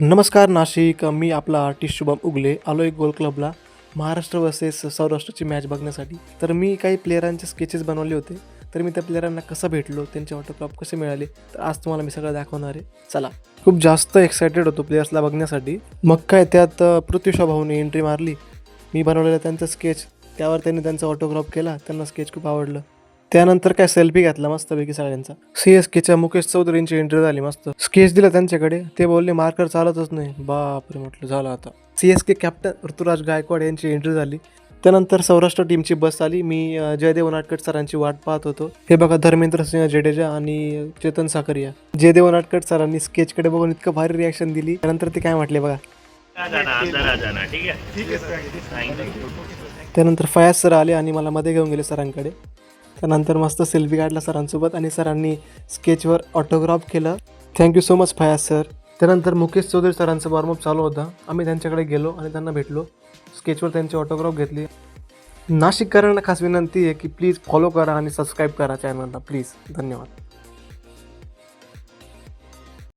नमस्कार नाशिक. मी आपला आर्टिस्ट शुभम उगले आलो एक गोल क्लबला महाराष्ट्र वर्सेस सौराष्ट्रची मॅच बघण्यासाठी. तर मी काही प्लेयरांचे स्केचेस बनवले होते. तर मी त्या प्लेयरांना कसं भेटलो, त्यांचे ऑटोग्राफ कसे मिळाले, तर आज तुम्हाला मी सगळं दाखवणार आहे. चला. खूप जास्त एक्सायटेड होतो प्लेयर्सला बघण्यासाठी. मग काय त्यात पृथ्वीशा भाऊने एंट्री मारली. मी बनवलेलं त्यांचं स्केच, त्यावर त्यांनी त्यांचा ऑटोग्राफ केला. त्यांना स्केच खूप आवडलं. त्यानंतर काय सेल्फी घेतला मस्तपैकी सगळ्यांचा. CSKच्या मुकेश चौधरींची एंट्री झाली मस्त. स्केच दिला त्यांच्याकडे. ते बोलले मार्कर चालतच नाही. बापरे म्हटलं झालं आता. CSK कॅप्टन ऋतुराज गायकवाड यांची एंट्री झाली. त्यानंतर सौराष्ट्र टीमची बस आली. मी जयदेव नाटकट सरांची वाट पाहत होतो. हे बघा धर्मेंद्र सिंह जडेजा आणि चेतन साकरिया. जयदेव नाटकट सरांनी स्केचकडे बघून इतकं भारी रिॲक्शन दिली. त्यानंतर ते काय म्हटले बघा. त्यानंतर फयाज सर आले आणि मला मध्ये घेऊन गेले सरांकडे. त्यानंतर मस्त सेल्फी काढला सरांसोबत आणि सरांनी स्केचवर ऑटोग्राफ केलं. Thank you so much Fayaz sir. त्यानंतर मुकेश चौधरी सरांचं वॉर्मअप चालू होता. आम्ही त्यांच्याकडे गेलो आणि त्यांना भेटलो. स्केचवर त्यांची ऑटोग्राफ घेतली. नाशिककरांना खास विनंती आहे की प्लीज फॉलो करा आणि सबस्क्राईब करा चॅनलला प्लीज. धन्यवाद.